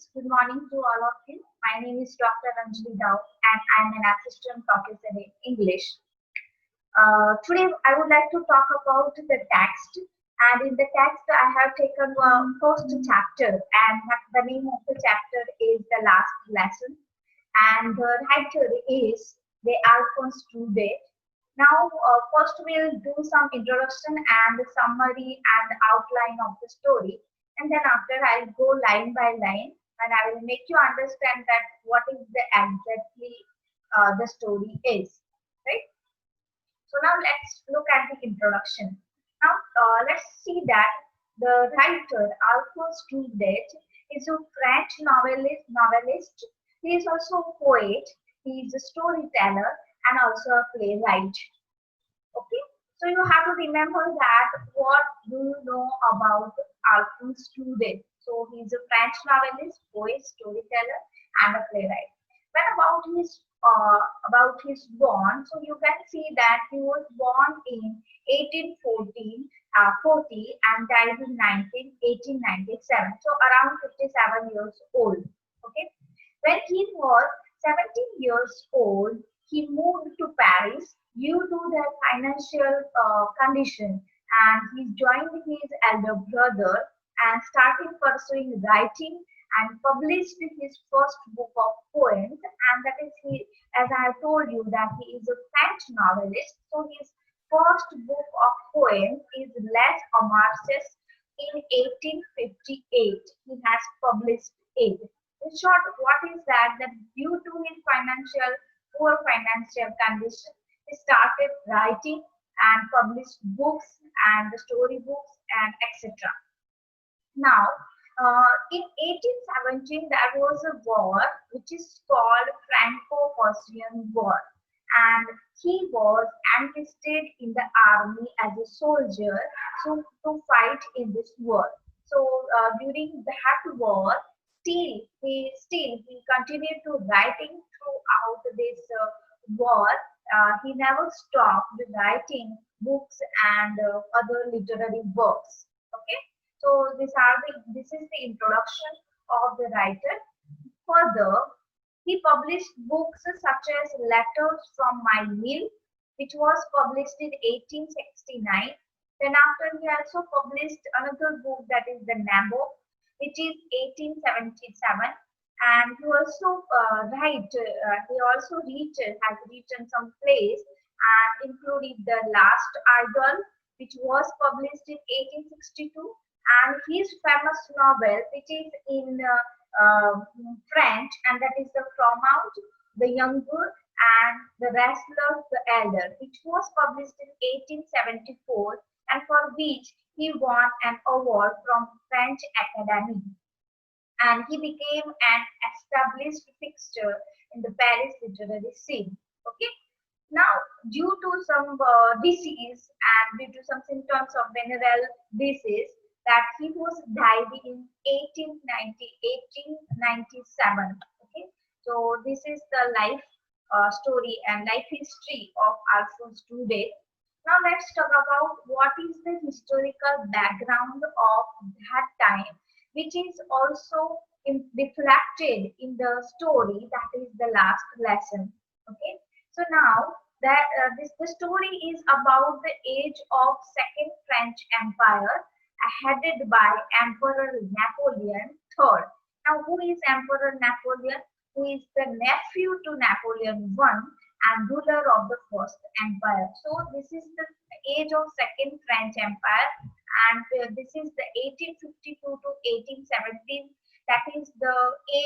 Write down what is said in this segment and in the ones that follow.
students, good morning to all of you. My name is Dr. Anjali Dao and I am an assistant professor in English. Today I would like to talk about the text, and in the text I have taken first chapter, and the name of the chapter is The Last Lesson, and the writer is the Alphonse Daudet. Now, first we'll do some introduction and summary and outline of the story, and then after I'll go line by line, and I will make you understand that what is the exactly the story is, right? So now let's look at the introduction. Now let's see that the writer Alphonse Daudet is a French novelist. He is also a poet. He is a storyteller and also a playwright. Okay, so you have to remember that what do you know about Alphonse Daudet? So he is a French novelist, poet, storyteller, and a playwright. When about his born, so you can see that he was born in 1840 and died in 1897. So around 57 years old. Okay, when he was 17 years old, he moved to Paris due to their financial condition, and he joined his elder brother and started pursuing writing and published his first book of poems, and that is he, as I have told you that he is a French novelist. So his first book of poems is Les Amarces in 1858. He has published it. In short, what is that? That due to his poor financial condition, he started writing and published books and storybooks and etc. Now, in 1817, there was a war which is called Franco-Prussian War, and he was enlisted in the army as a soldier to fight in this war. So during that war, he continued to writing throughout this war. He never stopped writing books and other literary works. Okay, so this is the introduction of the writer. Further, he published books such as Letters from My Mill, which was published in 1869. Then after, he also published another book, that is the Nabo, which is 1877. And he also has written some plays, including The Last Idol, which was published in 1862, and his famous novel, which is in French, and that is The Fromage, The Younger, and The Wrestler, The Elder, which was published in 1874, and for which he won an award from French Academy. And he became an established fixture in the Paris literary scene. Okay. Now, due to some disease and due to some symptoms of venereal disease, that he was died in 1897. Okay. So this is the life story and life history of Alphonse Daudet. Now let's talk about what is the historical background of that time, which is also reflected in the story, that is the last lesson. Okay, so now that the story is about the age of Second French Empire, headed by Emperor Napoleon III. Now, who is Emperor Napoleon? Who is the nephew to Napoleon I and ruler of the First Empire. So this is the age of Second French Empire, and this is the 1852 to 1817. That is the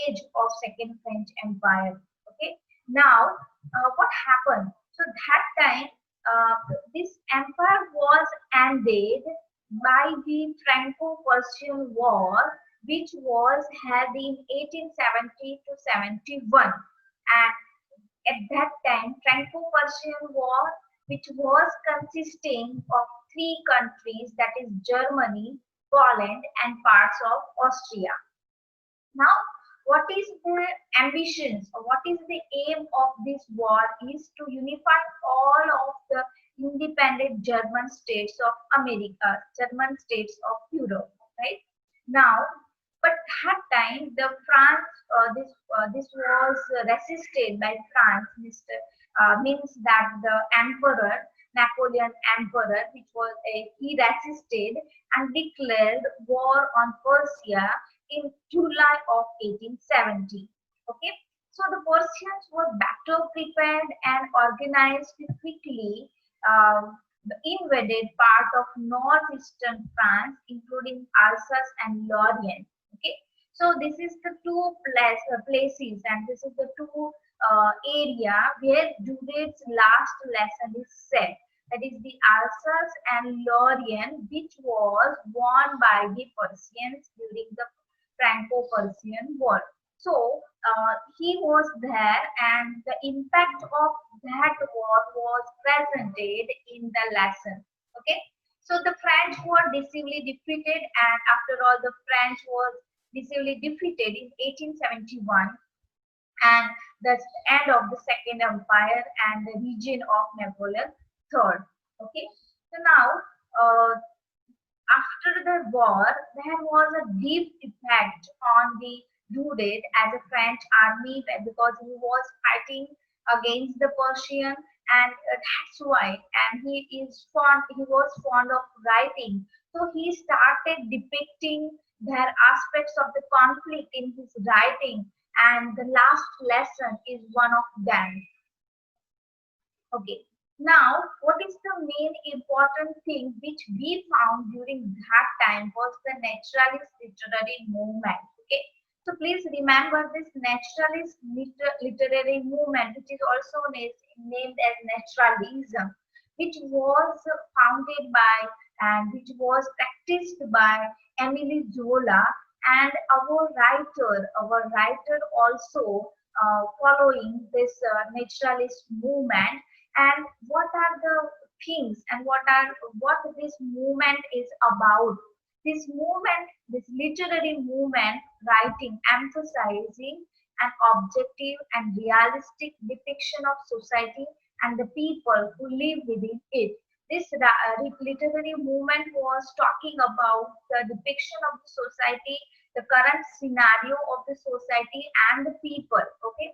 age of Second French Empire. Okay. Now, what happened? So that time, this empire was ended by the Franco-Prussian War, which was held in 1870 to 71. And at that time, Franco-Prussian War, which was consisting of three countries, that is Germany, Poland, and parts of Austria. Now, what is the ambitions or what is the aim of this war is to unify all of the independent German states of America, German states of Europe, right? Now, But that time, the France, this was resisted by France. Mr. Means that the emperor, Napoleon emperor, which was he resisted and declared war on Persia in July of 1870. Okay, so the Persians were better prepared and organized quickly. The invaded part of northeastern France, including Alsace and Lorraine. Okay, so this is the places, and this is the two area where Judith's last lesson is set. That is the Alsace and Lorraine, which was won by the Persians during the Franco-Persian War. So he was there, and the impact of that war was presented in the lesson. Okay, so the French were decisively defeated, and after all, the French was decisively defeated in 1871, and the end of the Second Empire and the region of Napoleon III. Okay, so now after the war, there was a deep effect on the Judith as a French army because he was fighting against the Persian, and that's why. And he was fond of writing, so he started depicting their aspects of the conflict in his writing, and the last lesson is one of them. Okay. Now, what is the main important thing which we found during that time was the naturalist literary movement. Okay, so please remember this naturalist literary movement, which is also named as naturalism, which was founded by and which was practiced by Emily Zola, and our writer also following this naturalist movement. And what are the things, and what this movement is about? This movement, this literary movement, writing emphasizing an objective and realistic depiction of society and the people who live within it. This literary movement was talking about the depiction of the society, the current scenario of the society and the people. Okay,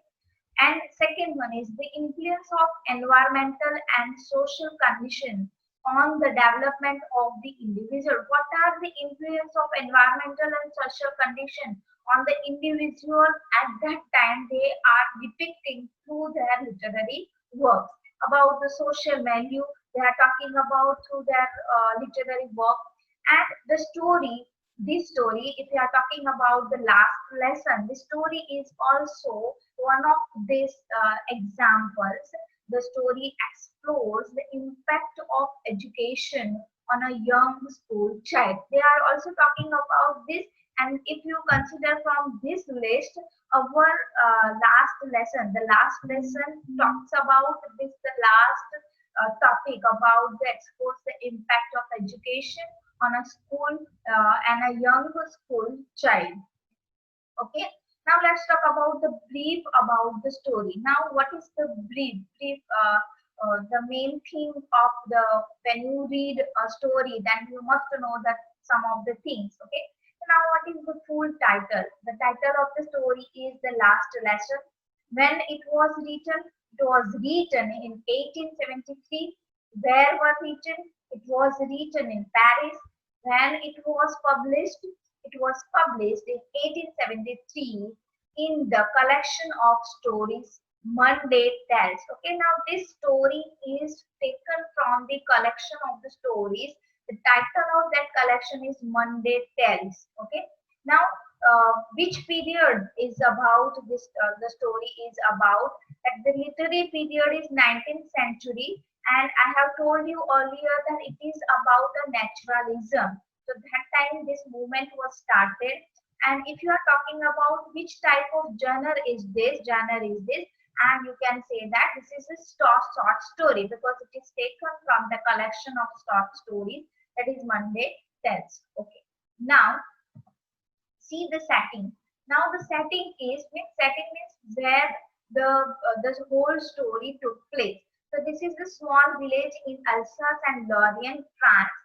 and second one is the influence of environmental and social conditions on the development of the individual. What are the influence of environmental and social conditions on the individual at that time they are depicting through their literary works? About the social value they are talking about through their literary work. And the story, this story, if we are talking about the last lesson, the story is also one of these examples. The story explores the impact of education on a young school child. They are also talking about this, and if you consider from this list, our the last lesson talks about this, the last topic about the expose the impact of education on a school and a young school child. Okay, now let's talk about the brief about the story. Now, what is the brief? The main theme of the when you read a story, then you must know that some of the things. Okay, now what is the full title? The title of the story is The Last Lesson. When it was written in 1873. Where was written? It was written in Paris. When it was published? It was published in 1873 in the collection of stories Monday Tales. Okay, now this story is taken from the collection of the stories. The title of that collection is Monday Tales. Okay, now which period is about this? The story is about that the literary period is 19th century, and I have told you earlier that it is about the naturalism. So that time this movement was started, and if you are talking about which type of genre is this, and you can say that this is a short story because it is taken from the collection of short stories that is Monday Tales. Okay, now see the setting. Now the setting is where the whole story took place. So this is the small village in Alsace and Lorraine, France.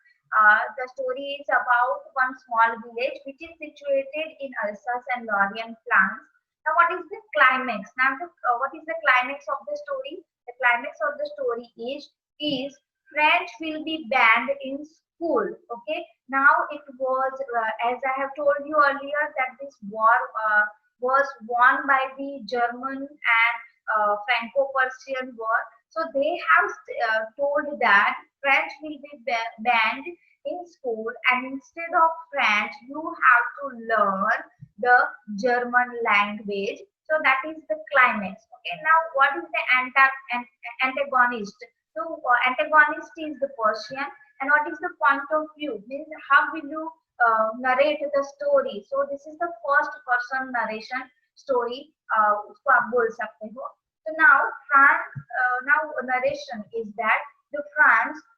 The story is about one small village which is situated in Alsace and Lorraine, France. Now, what is the climax? Now, what is the climax of the story? The climax of the story is French will be banned in school. Okay. Now, it was as I have told you earlier that this war was won by the German and Franco-Prussian war. So they have told that French will be banned in school, and instead of French, you have to learn the German language. So that is the climax. Okay. Now, what is the antagonist? So, antagonist is the Persian, and what is the point of view? Means how will you narrate the story? So, this is the first person narration story. उसको आप बोल सकते हो. So now, now narration is that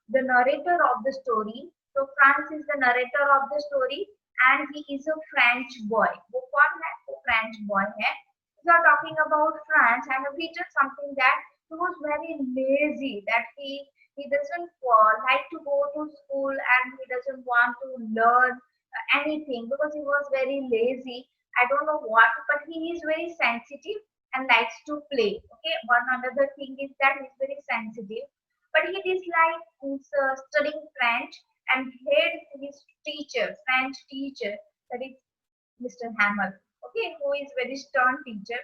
the narrator of the story. So France is the narrator of the story, and he is a French boy. वो कौन है? वो French boy है. We are talking about France. I have written something that he was very lazy. That he doesn't like to go to school, and he doesn't want to learn anything because he was very lazy. I don't know what, but he is very sensitive and likes to play. Okay, one another thing is that he's very sensitive, but he dislikes studying French and hates his teacher, French teacher, that is Mr. Hamel. Okay, who is very stern teacher,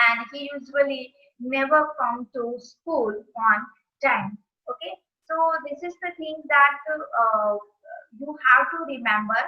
and he usually never come to school on time. Okay, so this is the thing that you have to remember